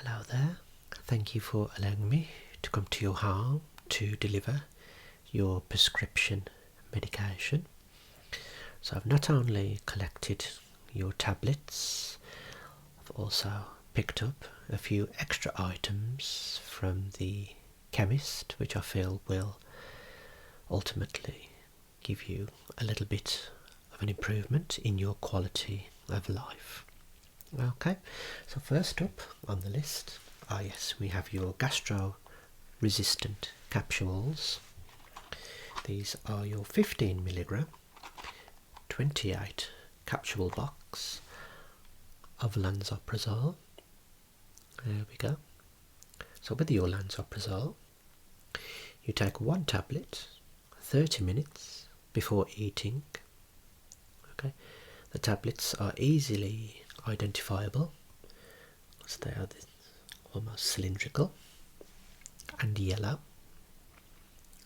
Hello there, thank you for allowing me to come to your home to deliver your prescription medication. So I've not only collected your tablets, I've also picked up a few extra items from the chemist which I feel will ultimately give you a little bit of an improvement in your quality of life. Okay, so first up on the list, yes, we have your gastro-resistant capsules. These are your 15 milligram, 28 capsule box of Lantoprazole. There we go. So with your Lantoprazole, you take one tablet 30 minutes before eating. Okay, the tablets are easily identifiable as they are almost cylindrical and yellow,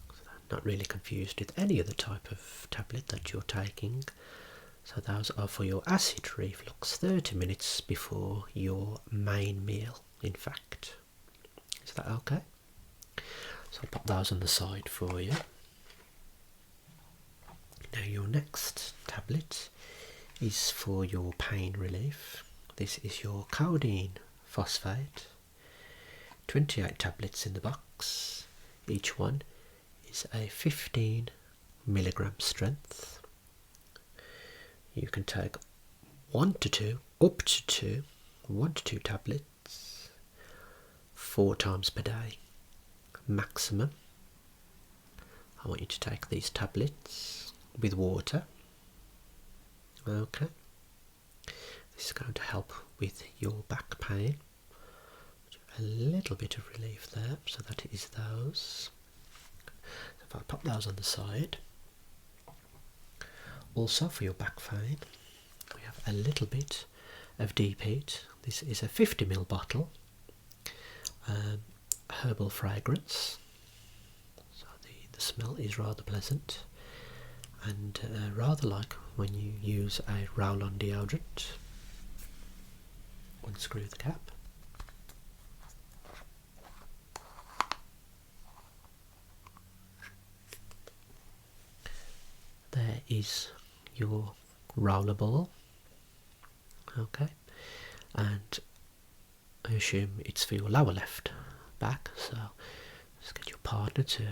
so not really confused with any other type of tablet that you're taking. So those are for your acid reflux 30 minutes before your main meal, in fact. Is that okay? So I'll pop those on the side for you. Now your next tablet is for your pain relief. This is your codeine phosphate. 28 tablets in the box. Each one is a 15 milligram strength. You can take 1 to 2, up to 2, 1 to 2 tablets 4 times per day maximum. I want you to take these tablets with water. Okay, this is going to help with your back pain. A little bit of relief there, so that is those. So if I pop those on the side. Also for your back pain, we have a little bit of deep heat. This is a 50 ml bottle, herbal fragrance. So the smell is rather pleasant, and rather like when you use a roll-on deodorant. Unscrew the cap. There is your roller ball. Okay, and I assume it's for your lower left back, so just get your partner to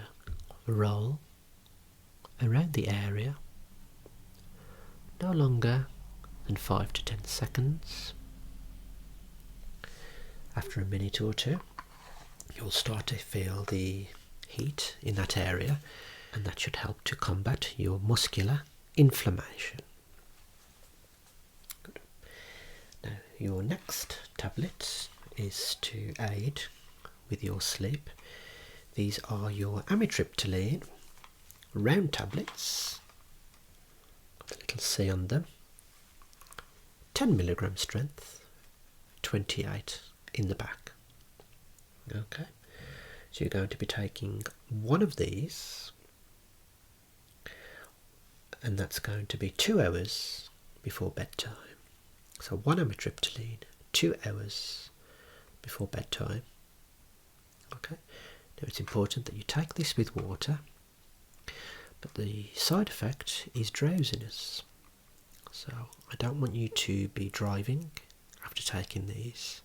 roll around the area, no longer than 5 to 10 seconds. After a minute or two, you'll start to feel the heat in that area, and that should help to combat your muscular inflammation. Good. Now, your next tablet is to aid with your sleep. These are your amitriptyline round tablets, got a little C on them, 10 milligram strength, 28 in the back. Okay, so you're going to be taking one of these, and that's going to be 2 hours before bedtime. So one amitriptyline, 2 hours before bedtime. Okay, now it's important that you take this with water, but the side effect is drowsiness. So I don't want you to be driving after taking these.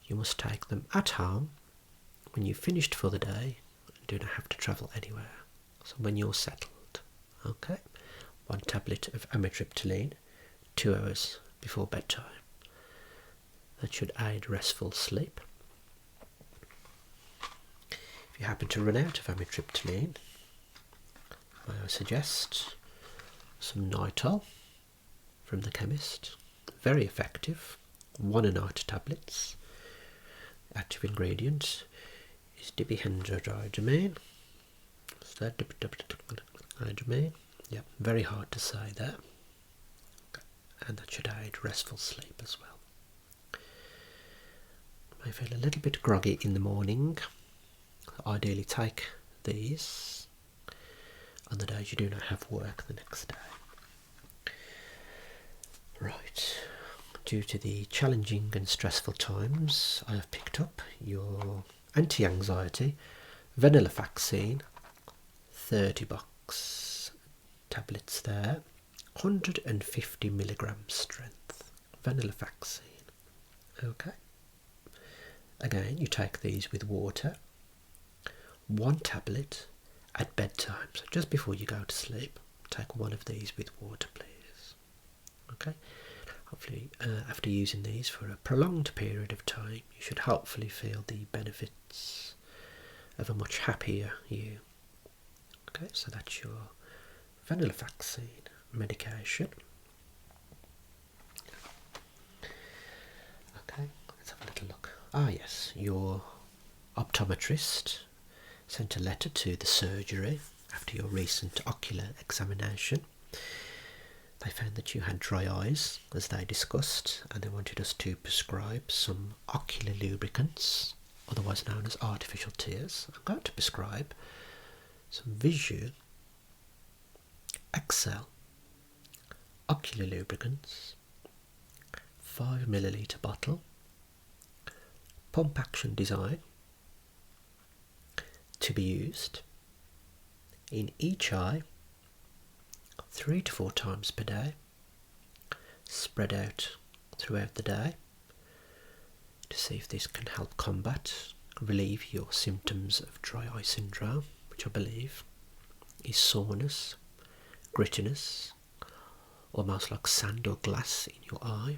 You must take them at home when you've finished for the day and do not have to travel anywhere. So when you're settled. Okay, one tablet of amitriptyline 2 hours before bedtime. That should aid restful sleep. If you happen to run out of amitriptyline, I suggest some Nitol from the chemist. Very effective, 1 a night tablets. Active ingredient is diphenhydramine. Is that diphenhydramine? Yep, very hard to say there. Okay. And that should aid restful sleep as well. You may feel a little bit groggy in the morning. Ideally take these on the days you do not have work the next day. Right, due to the challenging and stressful times, I have picked up your anti-anxiety vanilla vaccine 30 box tablets there, 150 milligrams strength vanilla vaccine. Okay. Again, you take these with water, 1 tablet at bedtime, so just before you go to sleep, take 1 of these with water, please. Okay. Hopefully, after using these for a prolonged period of time, you should hopefully feel the benefits of a much happier you. Okay, so that's your vanilla vaccine medication. Okay, let's have a little look. Ah yes, your optometrist sent a letter to the surgery after your recent ocular examination. They found that you had dry eyes, as they discussed, and they wanted us to prescribe some ocular lubricants, otherwise known as artificial tears. I'm going to prescribe some Visu XL ocular lubricants, 5 milliliter bottle, pump action design, to be used in each eye 3 to 4 times per day, spread out throughout the day, to see if this can help relieve your symptoms of dry eye syndrome, which I believe is soreness, grittiness, almost like sand or glass in your eye,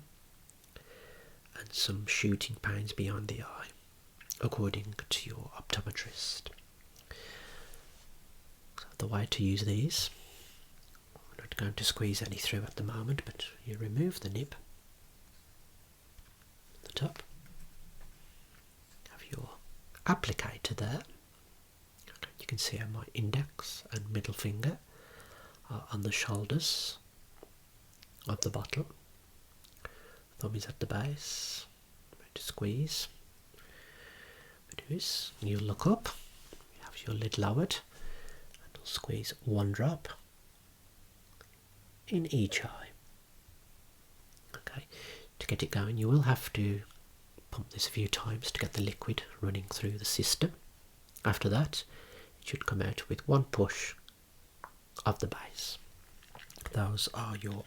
and some shooting pains behind the eye, according to your optometrist. So the way to use these, I'm not going to squeeze any through at the moment, but you remove the nib, the top, have your applicator there. Okay, you can see how my index and middle finger are on the shoulders of the bottle. Thumb is at the base. Ready to squeeze. What you do is you look up, you have your lid lowered, and you'll squeeze 1 drop in each eye. Okay, to get it going, you will have to pump this a few times to get the liquid running through the system. After that, it should come out with 1 push of the base. Those are your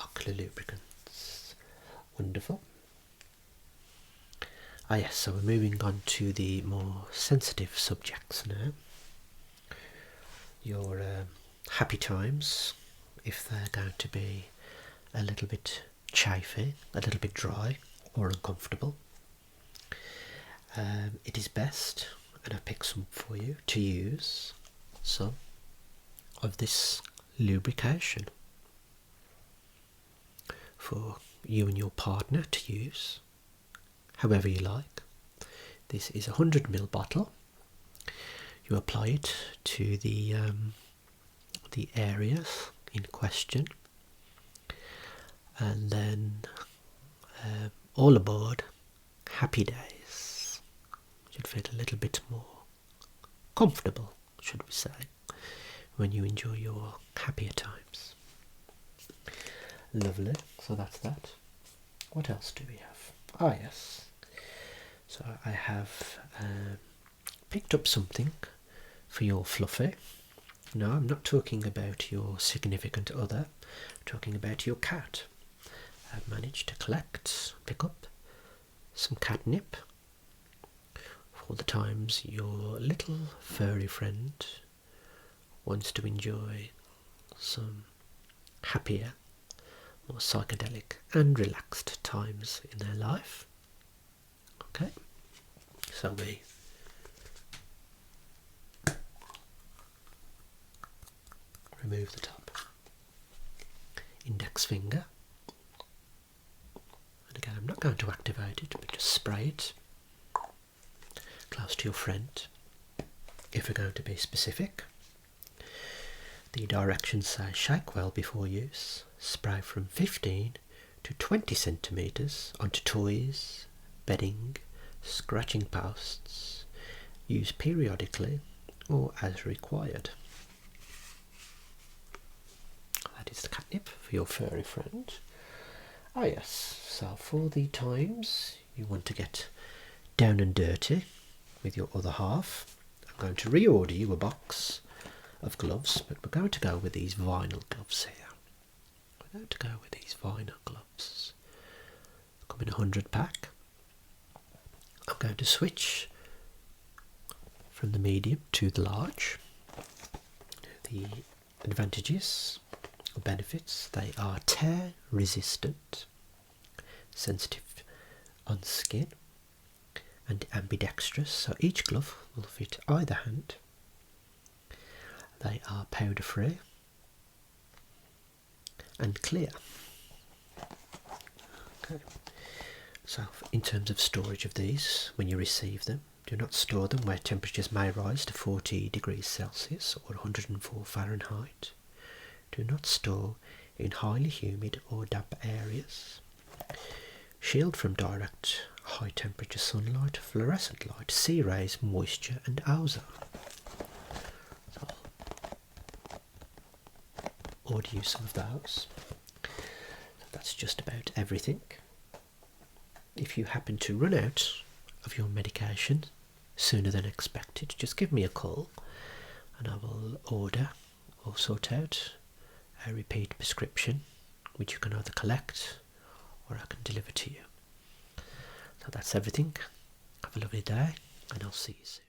ocular lubricants. Wonderful. Ah yes, so we're moving on to the more sensitive subjects now. Your happy times, if they're going to be a little bit chafy, a little bit dry or uncomfortable, it is best, and I picked some for you, to use some of this lubrication for you and your partner to use however you like. This is a 100ml bottle. You apply it to the areas in question, and then all aboard, happy days. Should feel a little bit more comfortable, should we say, when you enjoy your happier times. Lovely, so that's that. What else do we have? Ah yes, so I have picked up something for your fluffy. No, I'm not talking about your significant other, I'm talking about your cat. I've managed to pick up some catnip for the times your little furry friend wants to enjoy some happier, more psychedelic and relaxed times in their life. Okay, so we remove the top, index finger, and again I'm not going to activate it, but just spray it close to your friend if we're going to be specific. The directions say shake well before use, spray from 15 to 20 centimetres onto toys, bedding, scratching posts, use periodically or as required. that is the catnip for your furry friend. Ah yes, so for the times you want to get down and dirty with your other half, I'm going to reorder you a box of gloves, but we're going to go with these vinyl gloves here. We're going to go with these vinyl gloves. Come in 100 pack. I'm going to switch from the medium to the large. The advantages or benefits: they are tear resistant, sensitive on skin, and ambidextrous, so each glove will fit either hand. They are powder free and clear. Okay. So in terms of storage of these, when you receive them, do not store them where temperatures may rise to 40 degrees Celsius or 104 Fahrenheit. Do not store in highly humid or damp areas. Shield from direct high temperature sunlight, fluorescent light, C rays, moisture and ozone. So I'll order you some of those. So that's just about everything. If you happen to run out of your medication sooner than expected, just give me a call and I will order or sort out a repeat prescription, which you can either collect or I can deliver to you. So that's everything. Have a lovely day and I'll see you soon.